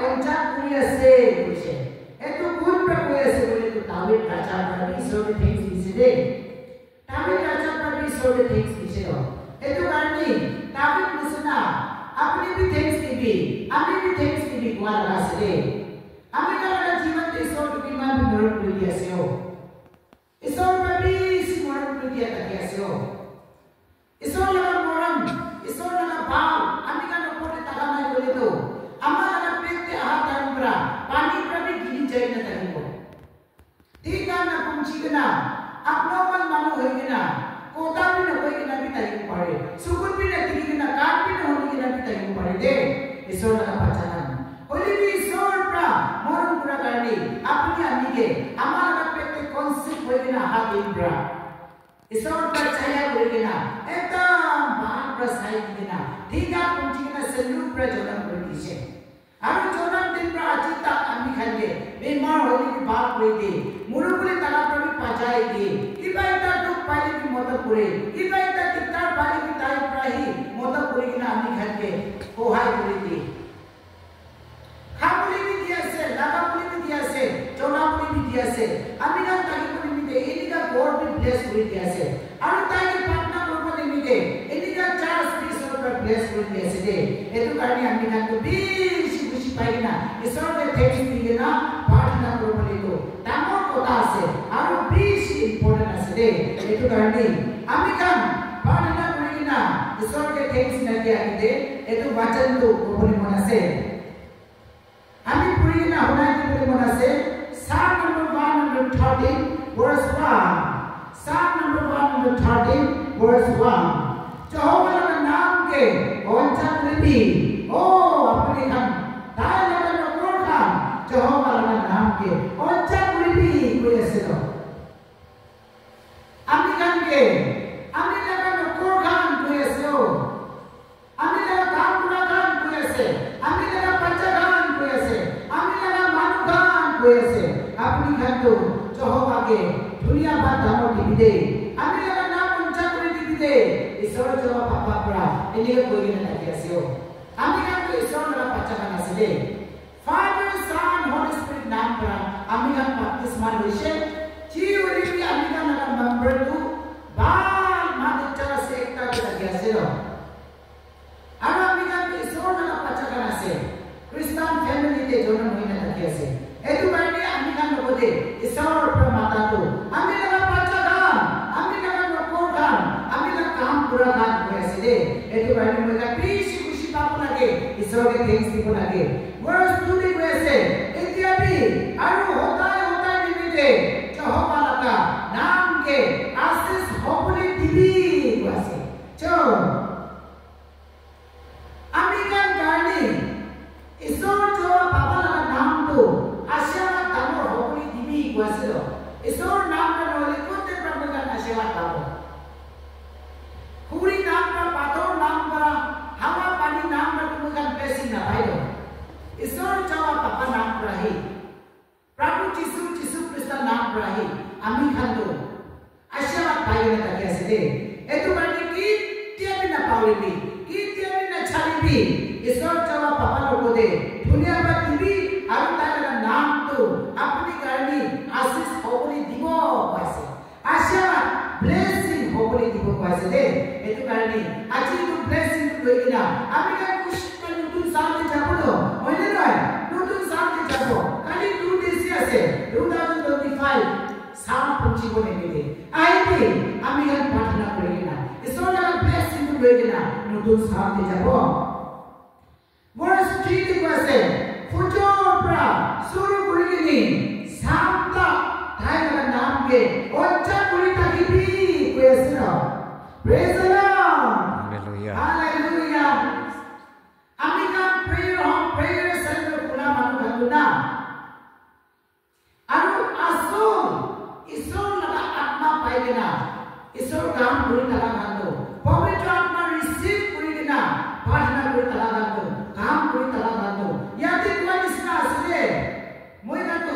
কঞ্চা কৰি আছে কৈছে এটো কোন পৰা কৈ আছে বুলি তো দাবিদ ৰাজাৰ পৰা ঈশ্বৰে থ্যাঙ্কস দিছে দে দাবিদ ৰাজাৰ পৰা ঈশ্বৰে থ্যাঙ্কস দিছে এটো কাৰণে দাবিদ নিচিনা আপুনি भी थैंक्स দিবি আমি भी थैंक्स দিবি কোৱা আছে দে আমি কাৰণ জীৱনতে ঈশ্বৰটো কিমান মৰম কৰি আছে ঈশ্বৰ বাবে মৰম কৰি আছে ঈশ্বৰ লগৰ মৰম ঈশ্বৰ লগৰ ভাৱ আমি কাৰণ ওপৰতে টাকা নাই বলে তো আমাৰ লগৰ পেটে আহা টাইম পৰা পানী প্ৰবি গিৰি যায় না থাকিব ঠিক না পঞ্চি না আপনমান মানুহ হৈ কিনা কোটা भी নকৈ কিনা भी থাকিব পাৰে সুকুন भी নথকি কিনা কাট भी নহলি কিনা भी থাকিব পাৰে দে ঈশ্বৰ লগৰ পাচান হলি भी ঈশ্বৰ পৰা মৰম কৰা কাৰণে আপুনি আনিকে আমাৰ লগৰ পেটে কনসেপ্ট হৈ কিনা আহা দিন পৰা ঈশ্বৰ percaya কৰি কিনা একদম বান প্ৰসাই কিনা ঠিক আছে পঞ্চি কিনা সেলুট পৰা জনম কৰি দিছে আৰু জনম দিন পৰা আজি তাক আমি খালে বেমাৰ হলি বাপ কৰি দে মুৰুকুলি তালা পৰা পাজাই দে কিবা এটা দুখ পাইলে কি মত কৰে কিবা এটা কিতাৰ পাইলে কি তাই প্ৰাহি মত কৰি কিনা আমি খালে সহায় কৰি দে খাবলি বি দি আছে লাগাবলি বি দি আছে চলাবলি বি দি আছে আমি না তাকে কৰি দে এনিকা গড বি ব্লেস কৰি দি আছে আৰু তাকে পাটনা কৰিব নিদে এনিকা চাৰ্জ পিছৰ পৰা ব্লেস কৰি দি আছে দে এটো কাৰণে আমি না বেছি খুশি পাই না ঈশ্বৰকে থ্যাঙ্কস দি না প্ৰাৰ্থনা কৰিব লাগিব ডাঙৰ কথা আছে আৰু বেছি ইম্পৰ্টেন্ট আছে দে এটো কাৰণে আমি কাম প্ৰাৰ্থনা কৰি না ঈশ্বৰকে থ্যাঙ্কস না দিয়া দে এটো বচনটো ক'বলৈ মন আছে আমি পঢ়ি না শুনাই দিবলৈ মন আছে Psalm number 113 verse 1 Psalm number 113 verse 1 Jehovah का नाम के वंचा कृति ओ अपने हम दाय लगन कोर खान Jehovah का नाम के वंचा कृति कोई ऐसे तो अमी लगन के अमी लगन कोर खान कोई ऐसे हो अमी लगन काम पूरा खान कोई ऐसे अमी लगन पंचा खान कोई ऐसे अमी लगन मानु खान कोई ऐसे अपनी खान तो Jehovah के दुनिया बात हमो दिबे আমি লগা নাম উঞ্চা কৰি দিবি ঈশ্বৰ জবা পাপা পৰা এনিকে কই না থাকি আছে আমি কাম ঈশ্বৰ লগা পাচা কান আছে দে ফাদাৰ সন হোলি স্পিৰিট নাম পৰা আমি কাম বাপ্তিস্মান হৈছে জি ওলি আমি কাম লগা মেম্বাৰ টু বাল মাদিচা আছে একটা থাকি আছে আৰু আমি কাম ঈশ্বৰ লগা পাচা কান আছে খ্ৰিস্টান ফ্যামিলিতে জন্ম হৈ না থাকি আছে এটো কাৰণে আমি কাম লগতে ঈশ্বৰ পৰা মাতাটো আমি লগা পাচা কান আমি লগা নকোৰ কান আমি লগা কাম পুৰা কান হৈ আছে দে এটো কাৰণে মই কা বেছি খুশি পাব লাগে ঈশ্বৰকে থ্যাঙ্কস দিব লাগে ভাৰ্স 2 দি কৈছে এতিয়া বি আৰু হতাই নিমিতে Jehovah লগা নাম কে আশীষ হবলৈ দিবি কৈছে চল আমি কান কাৰণে ঈশ্বৰ জবা পাবা লগা নামটো আশীৰ্বাদ ডাঙৰ হবলৈ দিবি কৈছে ঈশ্বৰ নাম নহলে কোতে প্ৰভুৰ আশীৰ্বাদ পাব খুৰি নাম পৰা পাতৰ নাম পৰা হাৱা পানী নাম পৰা তুমি কান বেছি না পাইলো ঈশ্বৰ জবা পাপা নাম পৰা প্ৰভু যিশু খ্ৰীষ্ট নাম পৰা আমি খালো আশীৰ্বাদ পাইলে তাকে আছে দে এটো কাৰণে কি তিয়াবি না পাউলিবি কি তিয়াবি না ছাড়িবি ঈশ্বৰ জবা পাপা লগতে ধন্যবাদ দিবি আৰু তাৰ নামটো আপুনি কাৰণে আশীষ হবলৈ দিব কৈছে আশীৰ্বাদ ব্লেসিং হবলৈ দিব কৈছে দে এটো কাৰণে আজি তো ব্লেসিং লৈ কিনা আমি কা খুশি নতুন সালতে যাব তো হয়নে নয় নতুন সালতে যাব কালি 2 দিন আছে 2025 সাল পৌঁছিবনে দিলে আইবে আমি গান প্রার্থনা করি কিনা ঈশ্বরের ব্লেসিং লৈ কিনা নতুন সালতে যাব ভার্স 3 তে কৈছে ফুজোৰ পৰা শুৰু কৰি কিনি সামতা তাইৰ নাম কে অচ্ছা কৰি থাকিবি কৈছে না praise the Lord hallelujah hallelujah আমি কাম প্রেয়ার সেন্টার খোলা মানুহ খালো না আৰু আসল ঈশ্বৰ লগা আত্মা পাই কিনা ঈশ্বৰ কাম কৰি থাকা খালো পবিত্ৰ আত্মা ৰিসিভ কৰি কিনা প্ৰাৰ্থনা কৰি থাকা খালো কাম কৰি থাকা খালো ইয়াতে কোৱা নিচিনা আছে মই কাটো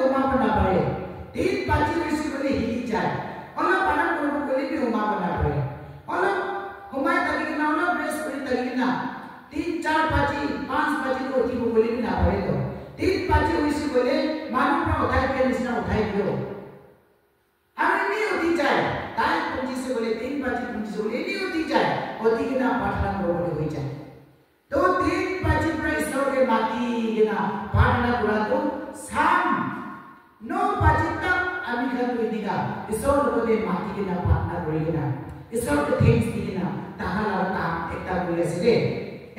उठाई के निश्ना उठाई दियो आमी नहीं होती जाए ताई पूंजी से बोले 3 बजे पूंजी से बोले नहीं होती जाए होती के ना प्रार्थना करो बोले हो जाए तो 3 बजे पर ईश्वर के माटी के ना प्रार्थना करा तो शाम 9 बजे तक आमी घर को दिखा ईश्वर को दे माटी के ना प्रार्थना करेगी ना ईश्वर के थैंक्स दी ना ताहा ला काम एकता बोले से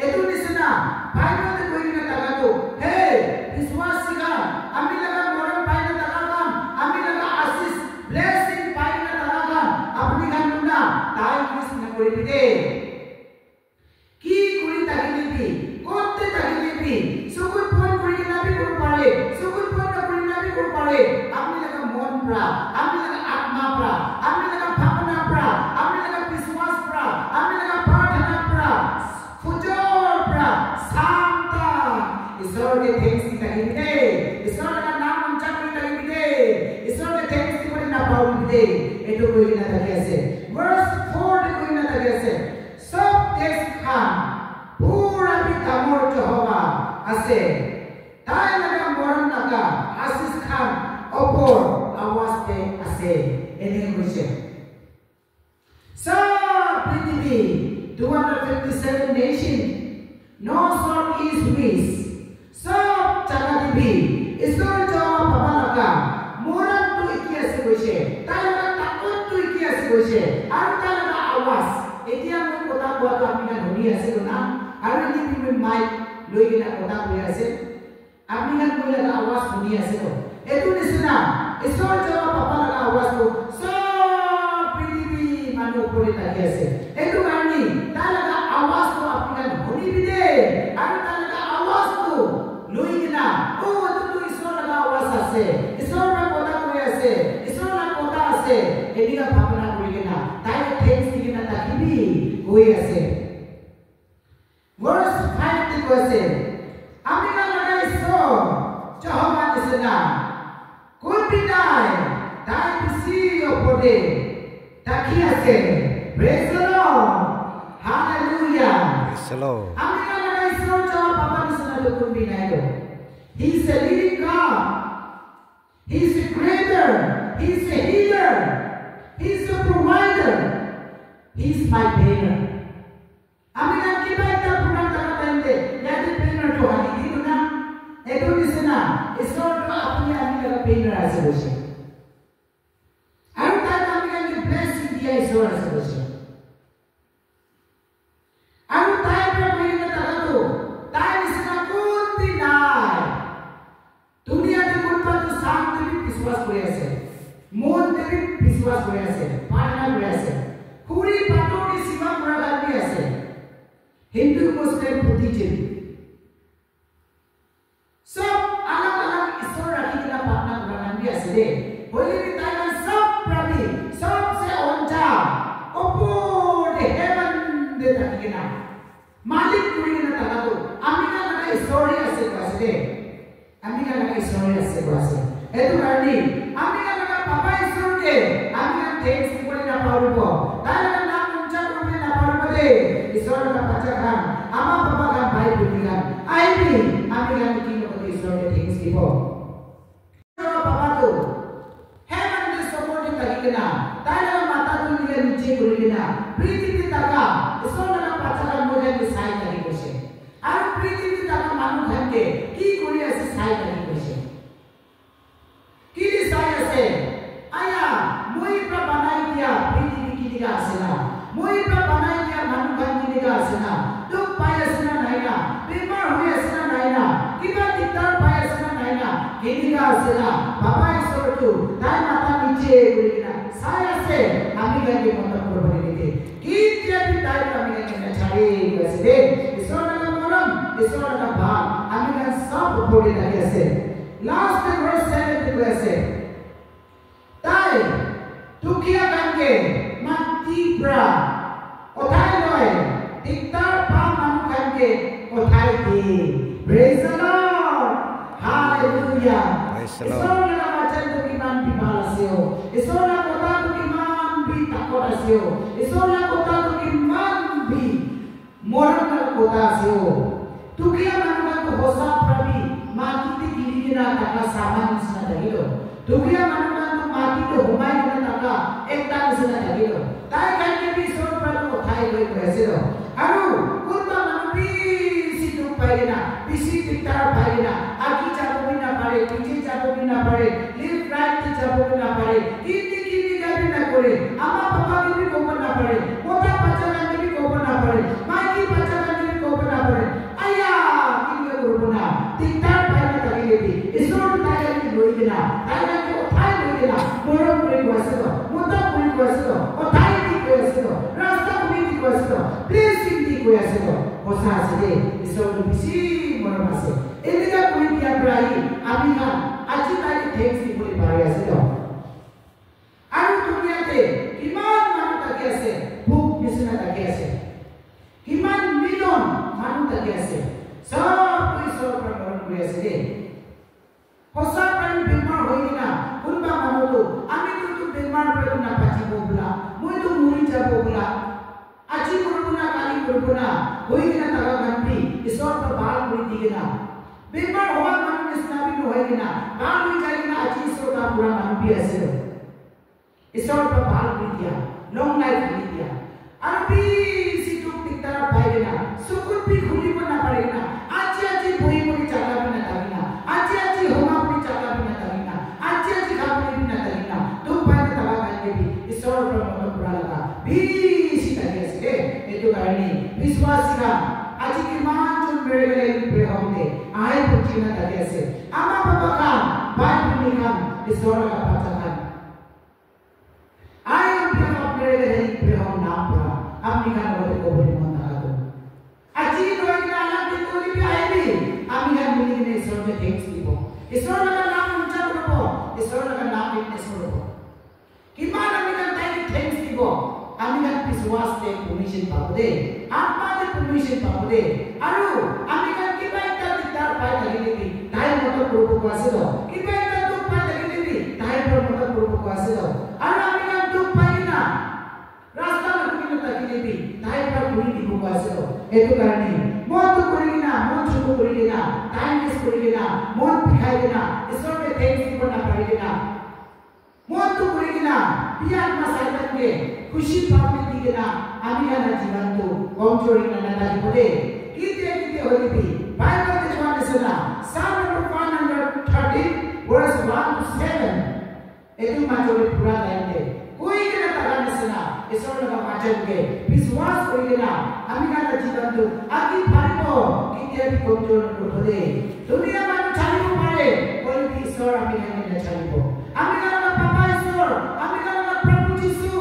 एतु निसना फाइनल ते कोई ना ताका तो हे विश्वास सिखा आमी लगा मोरन फाइनल ताका काम आमी लगा आशीष ब्लेसिंग फाइनल ताका काम अपनी गान ना ताई कृष्ण कोई बिदे की कोई ताकी भी कोते ताकी भी सुकुन फोन कोई ना भी कोई पाले सुकुन फोन ना कोई ना भी कोई पाले आमी लगा मन प्रा आमी लगा आत्मा प्रा आमी लगा भावना प्रा आमी लगा विश्वास प्रा आमी लगा प्रार्थना प्रा फुजोर प्रा शांता ईश्वर के थैंक्स की ताकी बिदे ईश्वर का नाम उच्चारण की ताकी बिदे ईश्वर के थैंक्स की कोई ना पाऊ बिदे एतो कोई ना ताकी ऐसे वर्स 4 कोई ना ताकी ऐसे सब देश खान पूरा भी तामोर जहोवा आसे ताई लगा मोरन लगा आशीष खान ओपर आवाज दे आसे एने कुछ सब पृथ्वी 257 nation north south east west सब जगह भी ईश्वर जो बाबा लगा मोरन तो इकिया से कोइसे ताई लगा ताकत तो इकिया से कोइसे और ताई लगा आवाज এতিয়া মই কথা কোৱাটো আপুনি ধৰি আছে না আৰু যদি তুমি মাইক লৈ কিনা কথা কৈ আছে আপুনি গান কৈ লগা আৱাজ শুনি আছে তো এটো নিচিনা ঈশ্বৰ জবা পাপা লগা আৱাজটো সব পৃথিৱী মানুহ ওপৰত লাগি আছে এটো কাৰণে তাৰ লগা আৱাজটো আপুনি গান শুনি বিদে আৰু তাৰ লগা আৱাজটো লৈ কিনা ও এটো ঈশ্বৰ লগা আৱাজ আছে ঈশ্বৰৰ কথা কৈ আছে ঈশ্বৰৰ কথা আছে এদিনা ভাৱনা কৰি কিনা তাই থ্যাঙ্কস দি কিনা তাকিবি কৈ আছে verse 5 তে কৈছে আমি না লাগাইছো জহমা দিছেনা কোন বিদায় তাই খুশি ওপরে তাকি আছে praise the lord hallelujah praise the lord আমি না লাগাইছো জহ বাবা দিছেনা তো কোন বিদায় লো he is a living god he is a creator he is a healer he is a provider he is my banner আমি না কি বাইটা পুরা টাকা দেনতে ইয়াতে banner তো হালি দিন না এটো দিছে না ঈশ্বর তো আপনি আমি লাগা banner আছে বসে আর তাই আমি কি ব্লেসিং দিয়া ঈশ্বর আছে বসে আর তাই প্রভু কে টাকা তো তাই দিছে না কোন দিন নাই দুনিয়াতে কোন পাতো শান্তি বিশ্বাস করে আছে মন দেবী বিশ্বাস করে আছে পাড়না করে আছে পুরি পাটোটি সীমা পুরা গালি আছে হিন্দু মুসলিম বুদ্ধিজীবী সব अलग अलग ईश्वर राखी किना पाटना पुरा गाली আছে দে होली भी ताई सब प्रभु सबसे ऊंचा ऊपर दे हेवन दे राखी किना मालिक पुरी किना ताका तो আমি না লাগা ईश्वरी আছে আছে দে আমি না লাগা ईश्वरी আছে আছে এতো কারণে আমি না লাগা বাবা ईश्वरকে আমি না থ্যাঙ্কস করে না পারব তাই লাগা নাম উচ্চারণ করে না পারব দে ईश्वरका বাচ্চা খান আমা বাবা গান ভাই বুদ্ধি গান আইবি আমি গান কি নকতে ईश्वरকে থ্যাঙ্কস দিব বাবা তো হেভেন দে সাপোর্ট লাগি না তাই লাগা মাথা তুলি নিচে করি না পৃথিবী টাকা ईश्वरका বাচ্চা গান মজা দি সাই লাগি বসে আর পৃথিবী টাকা মানুষ থাকে কি করি আছে সাই লাগি বসে কি সাই আছে আয়া মই প্রা বানাই দিয়া পৃথিবী কি দিগা আছে না মই প্রা বানাই দিয়া মানুষ গান কি দিগা আছে না দুঃখ পাই আছে না নাই না বেমার হয়ে আছে না নাই না কিবা দিকদার পাই আছে না নাই না কি দিগা আছে না বাবা ঈশ্বর তো তাই মাথা নিচে করি না সাই আছে আমি গান মত করব নিতে কি যে তাই আমি গান ছাড়ি গেছে রে ঈশ্বর না মরম ঈশ্বর না ভাব আমি গান সব পড়ে লাগি আছে লাস্ট ভার্স 7 তে আছে তাই দুখিয়া গানকে মাটি প্রা ওঠাই লয় দিকদার পা মানুষ গানকে ওঠাই the praise the Lord hallelujah Praise the Lord. ঈশ্বরের বাচন তো কিমান বিপাল আছেও ঈশ্বরের কথা তো কিমান বি তাকত আছেও ঈশ্বরের কথা তো কিমান বি মৰণৰ কথা আছেও দুখিয়া মানুহ গানকে হোসা প্ৰভি মাটিতে গিৰি না টাকা সামান নিচিনা থাকিলো দুখীয়া মানুহটো মাটিটো হুমাই গ'লে নাকা একটা নিচিনা থাকিলো তাই কাৰণে বিশ্বত পৰা উঠাই লৈ গৈছিল আৰু কোনবা মানুহ বেছি দুখ পাইলে না বেছি দিগদাৰ পাইলে না আগি যাবই নাপাৰে পিছে যাবই নাপাৰে লিফ্ট ৰাইট যাবই নাপাৰে কিনি গাড়ী না কৰে আমাৰ বাবা কি ক'ব নাপাৰে মোটা বাচ্চা কি ক'ব নাপাৰে মাইকী বাচ্চা কি ক'ব নাপাৰে আয়া কি কৰিব না দিগদাৰ পাইলে থাকিলে ঈশ্বৰ তাইকে লৈ কিনা তাইকে উঠাই লৈ কিনা মৰম কৰি গৈছিল মোটা কৰি গৈছিল উঠাই দি গৈছিল ৰাস্তা কৰি দি গৈছিল ব্লেছিং দি গৈছিল কথা আছে দে ঈশ্বৰ বেছি মৰম আছে এনেকা কৰি দিয়া প্ৰায় আমি আজি তাইকে থেংকছ দিবলৈ পাৰি আছে আৰু দুনিয়াতে কিমান মানুহ থাকি আছে ভোক নিচিনা থাকি আছে কিমান মিলিয়ন মানুহ থাকি আছে সব ঈশ্বৰৰ পৰা মৰম কৰি আছে দে সঁচা প্ৰাণ বেমাৰ হৈ কিনা কোনোবা মানুহটো আমিতো বেমাৰ পৰা নাপাচিব বোলা মইতো মৰি যাব বোলা আজি কৰিব না কালি কৰিব না হৈ কিনা তাকা গান্ধী ঈশ্বৰৰ পৰা ভাল কৰি দি কিনা বেমাৰ হোৱা মানুহ নিচিনা নহয় কিনা ভাল হৈ যায় কিনা আজি ঈশ্বৰৰ কাম কৰা মানুহ বি আছে ঈশ্বৰৰ পৰা ভাল কৰি দিয়া লং লাইফ কৰি দিয়া আৰু বেছি দুখ দিগদাৰ পাই কিনা চকুত বি খুলিব নাপাৰে কিনা আজি বহি বহি জাগা বি নাথাকি না আজি হোমা বি জাগা বি নাথাকি না আজি খাবলৈ বি নাথাকি না দুখ পাই থকা কাৰণে বি ঈশ্বৰৰ পৰা মনত পৰা লগা বেছি থাকি আছে এইটো কাৰণে বিশ্বাসীৰা আজি কিমান জন মেৰে গেলে প্ৰেম দে আই পুঠি না থাকি আছে আমাৰ বাবা খান ভাই ভনী খান ঈশ্বৰৰ বাচ্চা খান I am not ready to have now. I'm not going to go to Monaco. I see no one to be ivy. I'm not willing to serve the things people. It's not like a lamb in Chapel. It's not like a lamb in Esoro. Kimana can take things people. I'm not this was the permission Pabode. I'm not the permission Pabode. Aru, I'm not keep I cut it down by the lady. Time of the group of Quasido. Keep I cut to by the lady. Time of the group of Quasido. रास्ता में कोई नहीं ताकि भी time पर कोई नहीं होगा सो ऐतो करनी मौत तो करेगी ना मौत छुपो करेगी ना टाइम वेस्ट करेगी ना मौत दिखाएगी ना इसरो में थैंक्स भी करना पड़ेगा ना मौत तो करेगी ना बियाह मसाइल के खुशी पाने दिए ना आमिया ना जीवन तो कमजोरी ना ना ताकि बोले कितने होली भी बाइबल के जमाने से ना Psalm 113 verse 1 to 7 ऐतो माचोरी पूरा लाइन दे कोई के तागाने से ना ঈশ্বৰ লগা মাঝে বিশ্বাস কৰি না আমি কাটা জীবনটো আকি পাৰিব কিতিয়া বি কমজোৰ নকৰে দুনিয়া মানুহ ছাড়িব পাৰে বলি ঈশ্বৰ আমি কানে ছাড়িব আমি কাটা পাপা ঈশ্বৰ আমি কাটা প্ৰভু যীশু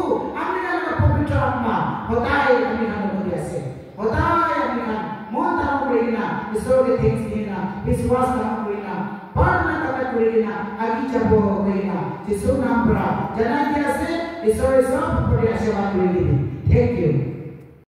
আমি কাটা পবিত্ৰ আত্মা সদায় আমি কানে কৰি আছে সদায় আমি কান মন তাও কৰি না ঈশ্বৰকে থ্যাঙ্কস দি না বিশ্বাস কৰি না প্ৰাৰ্থনা কৰি না আকি যাব কৰি না যীশু নাম পৰা জনাই আছে ঈশ্বৰে সব উপৰে আশীৰ্বাদ কৰে দিবি থ্যাংক ইউ